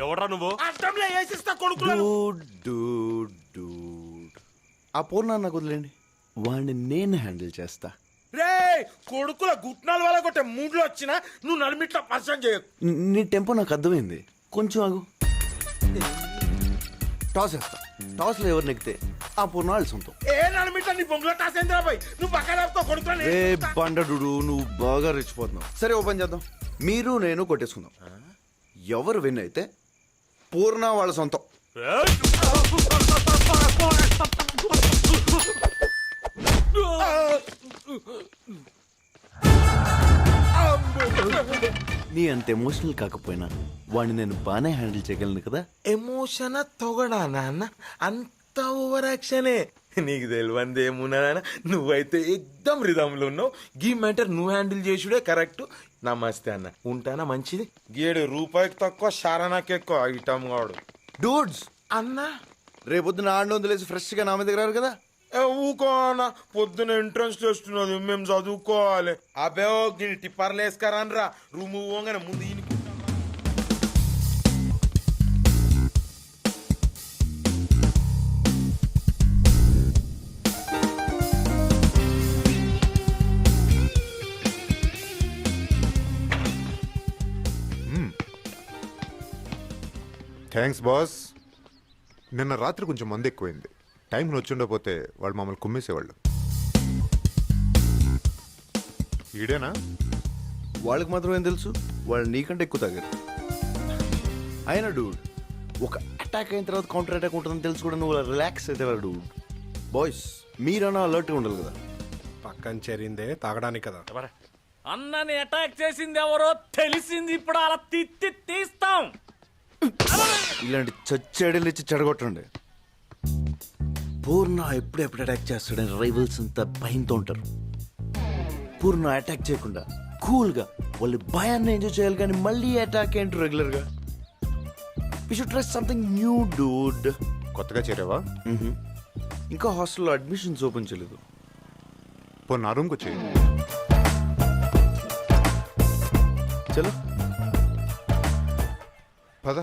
ఎవడ్రా నువ్వు? అర్థంలో వేసిస్తా కొడుకులు. ఆ పూర్ణ నాకు వదిలేండి, వాడిని నేను హ్యాండిల్ చేస్తా. రే కొడుకుల గుట్నాల వల్ల కొట్టే మూడ్లో వచ్చినా నువ్వు నడిమిట్లా పరిచయం చేయకు. నీ టెంపో నాకు అర్థమైంది, కొంచెం ఆగు. టాస్ వేస్తా, టాస్ లో ఎవరు నెక్కితే ఆ పూర్ణ వాళ్ళ సొంతం. ఏ నడిమిట్లా నీ బొంగులో టాసేంద్రా బాయ్, నువ్వు పక్కన కొడుకులు. ఏ బండడు, నువ్వు బాగా రెచ్చిపోతున్నావు. సరే ఓపెన్ చేద్దాం, మీరు నేను కొట్టేసుకుందాం. ఎవరు విన్ అయితే పూర్ణ వాళ్ళ సొంతం. నీ అంత ఎమోషనల్ కాకపోయినా వాడిని నేను బాగానే హ్యాండిల్ చేయగలను కదా. ఎమోషన్ తొగడా నాన్న, అంత ఓవర్ యాక్షనే. నీకు తెలియంది ఏమున్నా నాన్న, నువ్వైతే ఎక్దమ్ రిధంలో ఉన్నావు. గీ మ్యాటర్ నువ్వు హ్యాండిల్ చేసుడే కరెక్ట్. నమస్తే అన్న, ఉంటానా మంచిది. గేడు రూపాయికి తక్కువ శారణకి ఎక్కువ ఐటమ్ కాడు. డూడ్స్ అన్న రేపొద్దున ఆడిని వదిలేసి ఫ్రెష్ గా నా మీద రారు కదా. ఊకో అన్న, పొద్దున ఎంట్రన్స్ చేస్తున్నది, మేము చదువుకోవాలి. అబే టిప్పర్లు వేసుకరానరా, రూమ్ పోగానే ముందు ఈయన. Thanks boss. నిన్న రాత్రి కొంచెం మంది ఎక్కువైంది. టైంకి వచ్చిండకపోతే వాళ్ళు మమ్మల్ని కుమ్మేసేవాళ్ళు. ఈడేనా? వాళ్ళకి మాత్రం ఏం తెలుసు, వాళ్ళు నీకంటే ఎక్కువ తాగారు. అయినా డూడ్, ఒక అటాక్ అయిన తర్వాత కౌంటర్ అటాక్ ఉంటుందని తెలుసు కూడా నువ్వు రిలాక్స్ అయితే డూడ్. బాయ్స్ మీరన్నా అలర్ట్గా ఉండాలి కదా. పక్కన చేరిందే తాగడానికి కదా. అన్నని అటాక్ చేసింది ఎవరో తెలిసింది, ఇప్పుడు అలా తీస్తాం. ఇలాంటి చచ్చేడలు ఇచ్చి చెడగొట్టండి. పూర్ణ ఎప్పుడెప్పుడు అటాక్ చేస్తాడని రైవల్స్ అంతా భయంతో ఉంటారు. పూర్ణ అటాక్ చేయకుండా కూల్గా వాళ్ళు భయాన్ని ఎంజాయ్ చేయాలి, కానీ మళ్ళీ అటాక్ ఏంటి రెగ్యులర్గా. We should try something new dude. కొత్తగా చేరావా? ఇంకా హాస్టల్లో అడ్మిషన్స్ ఓపెన్ చేయలేదు. పో నా రూమ్కి వచ్చేయి. చలో పద.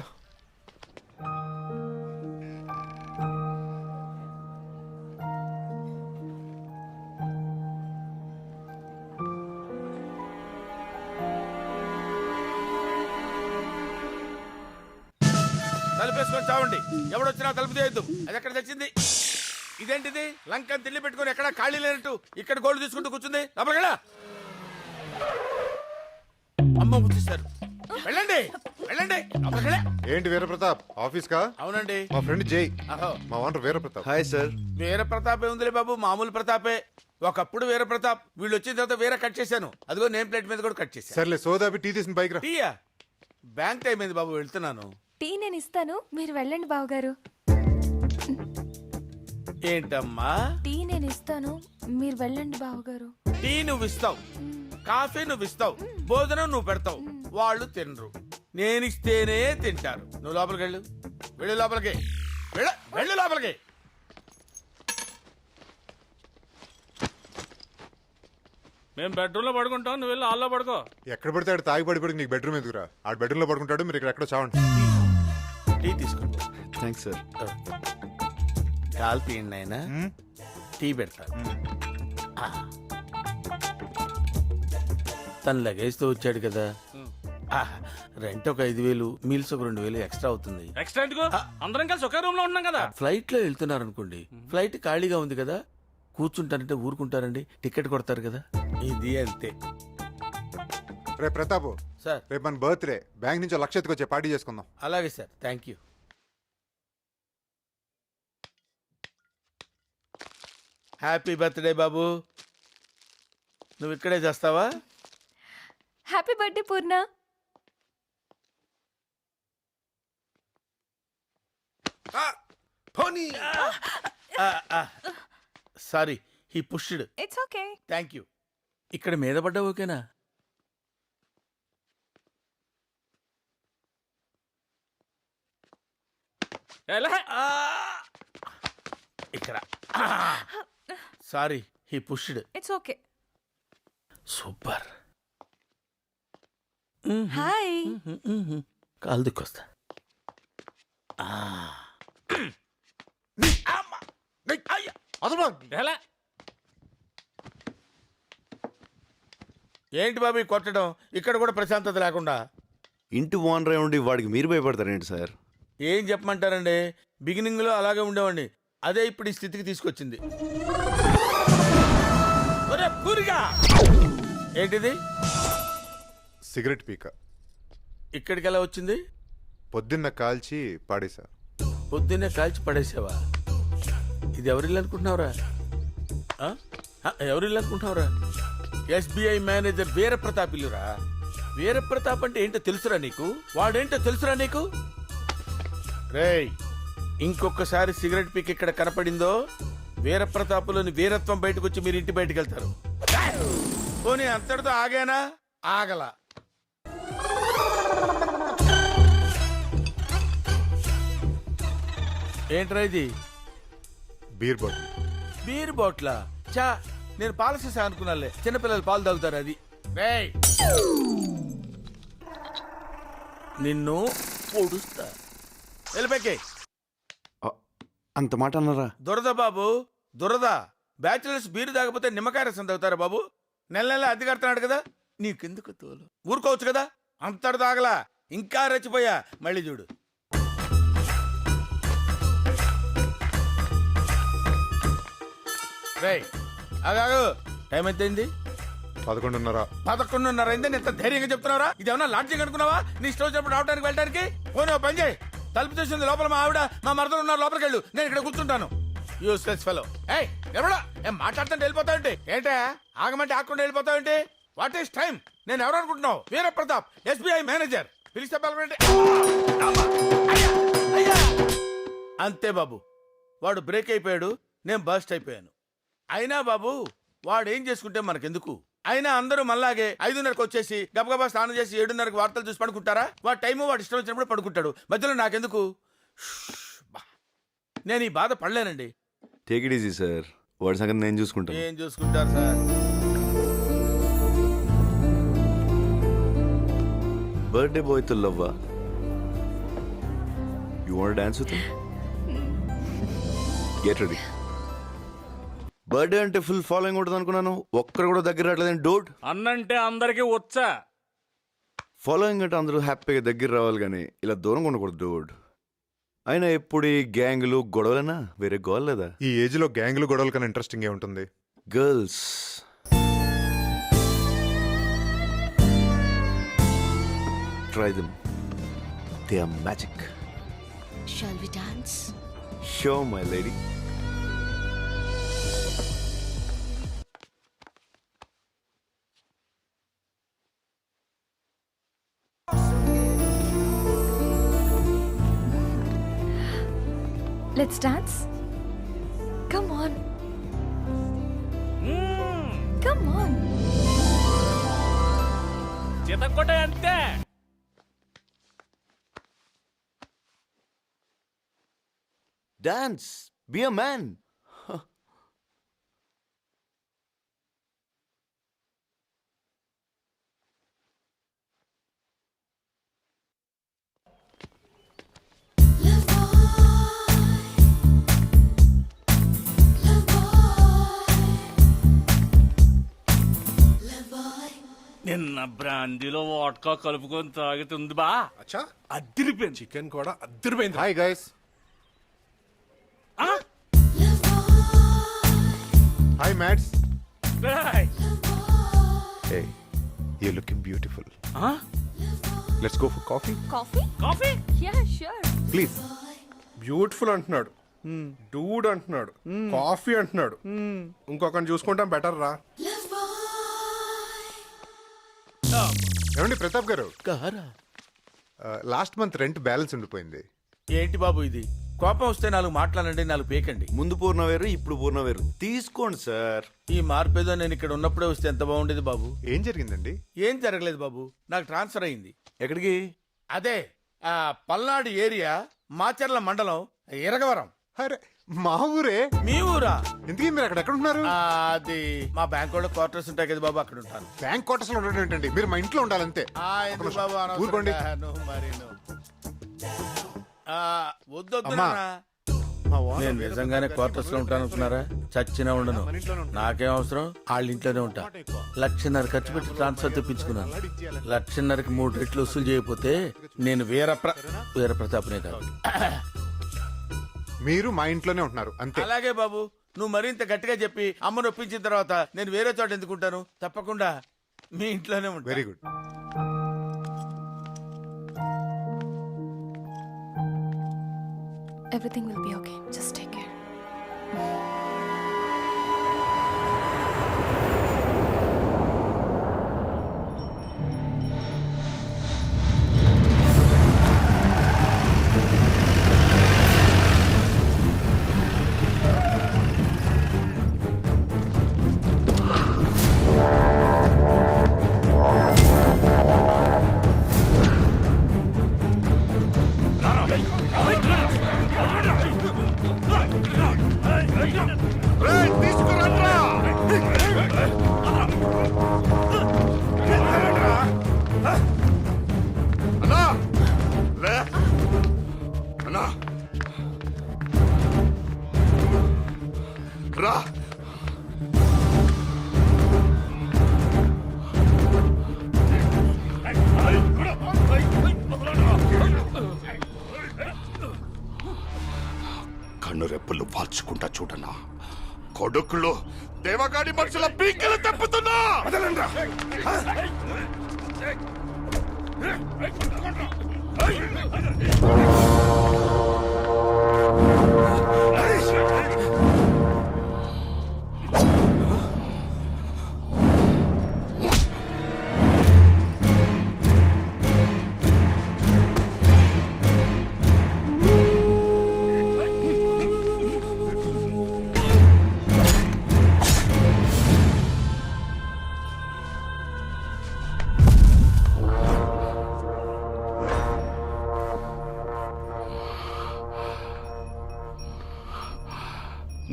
తలుపేసుకొని చావండి, ఎవడొచ్చినా తలుపు తీయద్దు. అది ఎక్కడ తెచ్చింది? ఇదేంటిది? లంకని తిల్లి పెట్టుకుని ఎక్కడ ఖాళీ లేనట్టు ఇక్కడ గోల్డ్ తీసుకుంటూ కూర్చుంది. లోపలికి అమ్మ ముట్టిస్తారు. వెళ్ళండి వెళ్ళండి. ఏంటి వీరప్రతాప్ ఆఫీస్ కా? అవునండి, మా ఫ్రెండ్ జై, అహో మా ఓనర్ వీరప్రతాప్. Hi sir. వీర ప్రతాపే ఉందిలే బాబు, మామూలు ప్రతాపే. ఒకప్పుడు వీర ప్రతాప్, వీళ్ళు వచ్చిన తర్వాత వీర కట్ చేశాను. అదిగో నేమ్ ప్లేట్ మీద కూడా కట్ చేశాను. సర్లే సోదాబి టీ తీసిన బైక్ రా. టీయా? బ్యాంక్ టైం అయింది బాబు, వెళ్తున్నాను. టీ నేను ఇస్తాను, మీరు వెళ్ళండి బావగారు. ఏంటమ్మా? టీ నేను ఇస్తాను, మీరు వెళ్ళండి బావగారు. టీ నువ్వు ఇస్తావు, కాఫీ నువ్వు ఇస్తావు, భోజనం నువ్వు పెడతావు, వాళ్ళు తినరు. నేను ఇస్తేనే తింటారు. నువ్వు లోపలికి వెళ్ళు, వెళ్ళు లోపలికి, వెళ్ళు లోపలికి. మేము బెడ్రూమ్ లో పడుకుంటాం, నువ్వు వెళ్ళి హాల్లో పడుకో. ఎక్కడ పడితే ఆడు తాగి పడిపోయి నీకు బెడ్రూమ్ ఎదుగురా. ఆడు బెడ్రూమ్ లో పడుకుంటాడు, మీరు ఇక్కడ ఎక్కడో చావండి. టీ తీసుకోండి. Thanks sir. కాల్ తీయండి ఆయన, టీ పెడతా. తను లగేజ్తో వచ్చాడు కదా, రెంట్ ఒక 5,000, మీల్స్ ఒక 2,000 ఎక్స్ట్రా అవుతుంది. ఎక్స్ట్రా ఎందుకు? అందరం కలిసి ఒకే రూమ్ లో ఉన్నాం కదా. ఫ్లైట్ లో వెళ్తున్నారు అనుకోండి, ఫ్లైట్ ఖాళీగా ఉంది కదా, కూర్చుంటారంటే ఊరుకుంటారండి, టికెట్ కొడతారు కదా. ఇది అంతే. రే ప్రతాప్ సార్, రేపు మన బర్త్డే, బ్యాంక్ నుంచి 1,00,000 ఎత్తుకొచ్చే పార్టీ చేసుకుందాం. అలాగే sir, thank you. Happy birthday బాబు. నువ్వు ఇక్కడే చేస్తావా? Happy birthday Purna. Sorry, he pushed. It's okay. Thank you. ఇక్కడ మీద పడ్డా ఓకేనా? ఇక్కడ. Sorry, he pushed. It's okay. Super. Hi. కాలు దిక్కొస్తా. ఎలా ఏంటి బాబు ఈ కొట్టడం? ఇక్కడ కూడా ప్రశాంతత లేకుండా. ఇంటి ఓనర్ ఉండి వాడికి మీరు భయపడతారేంటి సార్? ఏం చెప్పమంటారండి, బిగినింగ్ లో అలాగే ఉండేవాడిని, అదే ఇప్పుడు ఈ స్థితికి తీసుకొచ్చింది. ఒరే పూరిగా! ఏంటిది సిగరెట్ పీక ఇక్కడికి ఎలా వచ్చింది? పొద్దున్న కాల్చి పాడేశా. పొద్దున్నే కాల్చి పడేసావా? ఇది ఎవరిల్లు అనుకుంటున్నావురా? ఆ? ఎవరిల్లు అనుకుంటున్నావురా? ఎస్బీఐ మేనేజర్ వీరప్రతాప్ ఇల్లురా. వీరప్రతాప్ అంటే ఏంటో తెలుసురా నీకు? వాడేంటో తెలుసురా నీకు? రేయ్, ఇంకొకసారి సిగరెట్ పీక్ ఇక్కడ కనపడిందో వీరప్రతాపులోని వీరత్వం బయటకు వచ్చి మీరు ఇంటి బయటకు వెళ్తారు. పోనీ అంతటితో ఆగానా? ఆగల. ఏంట్రా ఇది? Beer bottle. బీర్ బాట్లా? చా, నేను పాల సీసా అనుకున్నాలే, చిన్నపిల్లలు పాలు తాగుతారు అది. రేయ్, నిన్ను పొడుస్తా. వెళ్ళిపోయి. అంత మాట అన్నారా? దురద బాబు, దురద. బ్యాచులర్స్ బీరు తాగకపోతే నిమ్మకాయ రసం తాగుతారా బాబు? నెల నెల అద్దె కడుతున్నాడు కదా, నీకెందుకు తోలు? ఊరుకోవచ్చు కదా. అంతటి తాగలా, ఇంకా రెచ్చిపోయా. మళ్ళీ చూడు. రేయ్, ఆగాగు. టైం ఎంతైంది? 11:30. 11:30 అయింది. నేను ఎంత ధైర్యంగా చెప్తున్నావురా? ఇది ఏమన్నా లాడ్జింగ్ అనుకున్నావా? నీ ఇష్టం వచ్చినప్పుడు రావడానికి వెళ్ళడానికి? పోనీ ఓ పని చేయి, తలుపు చేసింది లోపల మా ఆవిడ మా మరదలు ఉన్నారు, లోపలికి వెళ్ళు, నేను ఇక్కడ కూర్చుంటాను. Useless fellow. ఏయ్ ఎవడా ఏం మాట్లాడుతుంటే వెళ్ళిపోతావంటే? ఏంటే ఆగమంటే ఆగకుండా వెళ్ళిపోతావంటే? What is time? నేను ఎవరు అనుకుంటున్నావు? Veera Pratap, SBI manager. పిలిస్తే పిలవండి. అంతే బాబు, వాడు బ్రేక్ అయిపోయాడు, నేను బస్ట్ అయిపోయాను. అయినా బాబు, వాడు ఏం చేసుకుంటే మనకెందుకు? అయినా అందరూ మళ్ళాగే 5:30కి వచ్చేసి గబగబా స్నానం చేసి 7:30కి వార్తలు చూసి పడుకుంటారా? వాడి టైము వాడు ఇష్టం వచ్చినప్పుడు పడుకుంటాడు, మధ్యలో నాకెందుకు? నేను ఈ బాధ పడలేనండి. టేక్ ఇట్ ఈజీ సార్, వాడి సంగతి నేను చూసుకుంటాను. ఏం చూసుకుంటారు సార్? బర్త్డే బాయ్ తో లవ్వా? You want dance with him? Get ready. Birthday అంటే ఫుల్ ఫాలోయింగ్ ఉంటుంది అనుకున్నాను, ఒక్కరు కూడా దగ్గర రావట్లేదని. డోడ్ అన్నంటే అందరికి వచ్చా. ఫాలోయింగ్ అంటే అందరూ హ్యాపీగా దగ్గర రావాలి కానీ ఇలా దూరంగా ఉండకూడదు డోడ్. అయినా ఎప్పుడు ఈ గ్యాంగులు గొడవలైనా వేరే గోల్ లేదా? ఈ ఏజ్ లో గ్యాంగ్లు గొడవల కన్నా ఇంట్రెస్టింగ్ ఏ ఉంటుంది? Girls try them, they are magic. Shall we dance? Show my lady. Let's dance. Come on. Come on. చితక్కొట్టే అంతే. Dance, be a man. నిన్న బ్రాందీలో వాట్కా కలుపుకొని తాగుతుంది బా, అచ్చా, అదిరిపోయింది. చికెన్ కూడా అద్దరిపోయింది. Hi guys. ఆ? Hi mates. రేయ్. Hey, you looking beautiful. ఆ? Let's go for coffee Coffee? Coffee? Yeah, sure. Please. Beautiful అంటున్నాడు, డూడ్ అంటున్నాడు, కాఫీ అంటున్నాడు. ఇంకొకరిని చూసుకుంటాం బెటర్ రా. ఏమండి ప్రతాప్ గారు, గారా? లాస్ట్ మంత్ రెంట్ బ్యాలెన్స్ ఉండిపోయింది. ఏంటి బాబు ఇది? కోపం వస్తే 4 మాట్లాడండి, 4 పేకండి. ముందు పూర్ణ వేరు, ఇప్పుడు పూర్ణ వేరు. తీసుకోండి సార్. ఈ మార్పేదో నేను ఇక్కడ ఉన్నప్పుడే వస్తే ఎంత బాగుండేది బాబు. ఏం జరిగిందండి? ఏం జరగలేదు బాబు, నాకు ట్రాన్స్ఫర్ అయింది. ఎక్కడికి? అదే పల్నాడు ఏరియా, మాచర్ల మండలం, ఇరగవరం. అరే మా ఊరే. మీ ఊరా? ఎందుకు మీరు అక్కడ ఎక్కడ ఉంటున్నారు? అది మా బ్యాంక్ వాళ్ళ క్వార్టర్స్ ఉంటాయి కదా బాబు, అక్కడ ఉంటాను. బ్యాంక్ క్వార్టర్స్ లో ఉండడం ఏంటండి? మీరు మా ఇంట్లో ఉండాలంతే. ఎందుకు బాబు ఊరుకోండి. అనవసరంగా నువ్వు మరి నువ్వు. అమ్మా. మా నేను నిజంగానే క్వార్టర్స్ లో ఉంటాను అనుకున్నారా? చచ్చినా ఉండను. నాకేం అవసరం, వాళ్ళ ఇంట్లోనే ఉంటా. 1,50,000 ఖర్చు పెట్టి ట్రాన్స్ఫర్ తెప్పించుకున్నాను. 1,50,000కి 3 రెట్లు వసూలు చేయకపోతే నేను వీర ప్రతాప్నే కాదు. మీరు మా ఇంట్లోనే ఉంటున్నారు అంతే. అలాగే బాబు, నువ్వు మరింత గట్టిగా చెప్పి అమ్మను ఒప్పించిన తర్వాత నేను వేరే చోట ఎందుకుంటాను? తప్పకుండా మీ ఇంట్లోనే ఉంటా. Very good. Everything will be okay. Just take care. కన్నురెప్పలు వాల్చుకుంటా చూడనా కొడుకులు దేవగాడి మనుషుల పీకలు తప్పుతున్నా.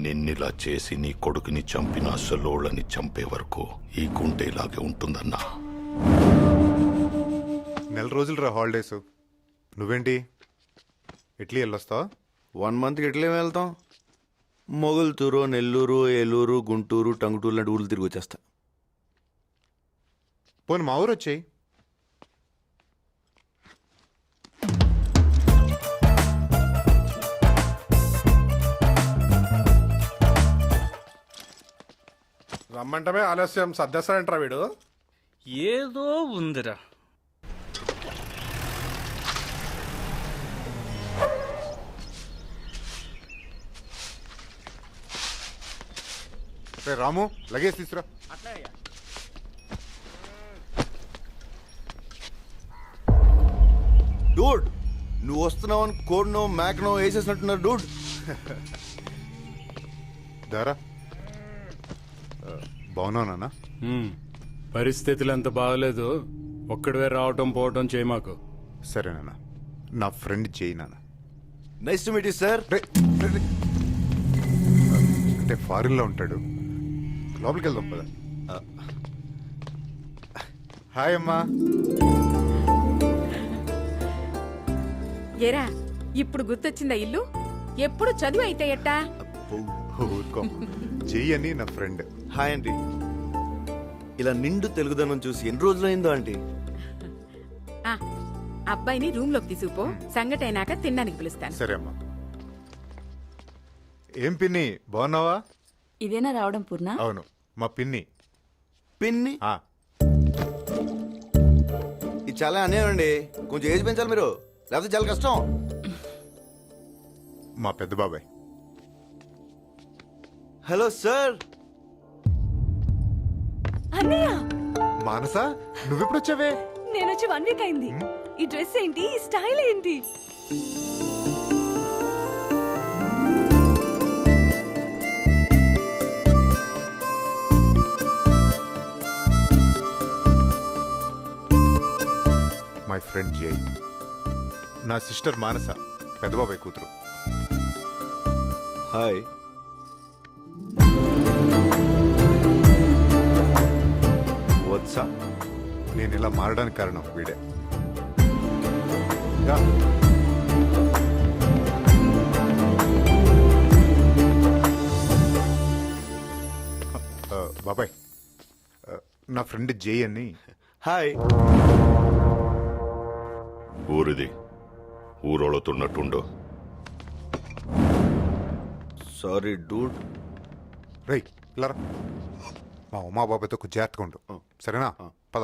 నిన్నిలా చేసి నీ కొడుకుని చంపిన అసలోళ్ళని చంపే వరకు ఈ గుంటె ఇలాగే ఉంటుందన్నా. 4 రోజులు రా హాలిడేస్. నువ్వేంటి ఇట్లీ వెళ్ళొస్తావా? 1 మంత్కి ఎట్లేం వెళ్తాం? మొగుల్తూరు, నెల్లూరు, ఏలూరు, గుంటూరు, టంగుటూరు లాంటి ఊళ్ళు తిరిగి వచ్చేస్తా. పోనీ మా ఊరు వచ్చేయి. రమ్మంటమే ఆలస్యం సర్దేస్తాడంటారా వీడు? ఏదో ఉందిరా. రే రాము, లగేజ్ తీసురా. డూడ్, నువ్వు వస్తున్నావని కోడ్నో మ్యాక్నో వేసేసినట్టున్నారు డూడ్. దారా బాగున్నావు నాన్న? పరిస్థితులు అంత బాగలేదు. ఒక్కడివే రావటం పోవటం చేయమాకు. సరే నాన్న. నా ఫ్రెండ్ జై నాన్న. Nice to meet you sir. రే, రే, రే. అంటే ఫారిన్లో ఉంటాడు. లోపలికి వెళ్దాం పద. హాయ్ అమ్మా. ఏరా ఇప్పుడు గుర్తొచ్చిందా ఇల్లు? ఎప్పుడు చదువు అయితే ఎట్టా? ఊరుకో. జై అని నా ఫ్రెండ్. Hi aunty. ఇలా నిండు తెలుగుదనం చూసి ఎన్ని రోజులైందో ఆంటీ. ఆ, అబ్బాయిని రూమ్ లోకి తీసుకుపో. సంగటి అయినాక తినడానికి పిలుస్తాను. సరే అమ్మా. ఏం పిన్ని, బాగున్నావా? ఇదేనా రావడం పూర్ణ? అవును, మా పిన్ని. పిన్ని ఆ, ఇది చాలా అన్యాయం అండి. కొంచెం ఏజ్ పెంచాలి మీరు, లేకపోతే చాలా కష్టం. మా పెద్ద బాబాయ్. Hello sir. అన్నయ్య, మానస, నువ్వెప్పుడు వచ్చావే? నేను వచ్చి 1 వీక్ అయింది. ఈ డ్రెస్ ఏంటి? ఈ స్టైల్ ఏంటి? మై ఫ్రెండ్ జై. నా సిస్టర్ మానస, పెద్ద బాబాయ్ కూతురు. హాయ్. వత్సా. నేను ఇలా మారడానికి కారణం వీడే. యా. బాబాయ్ నా ఫ్రెండ్ జై అని. హాయ్. ఊరిది ఊరోళతున్నట్టుండో. Sorry dude. రై ఇలా రా. మా ఉమా బాబాయ్తో కొంచెం జాగ్రత్తగా ఉండు సరేనా? పద.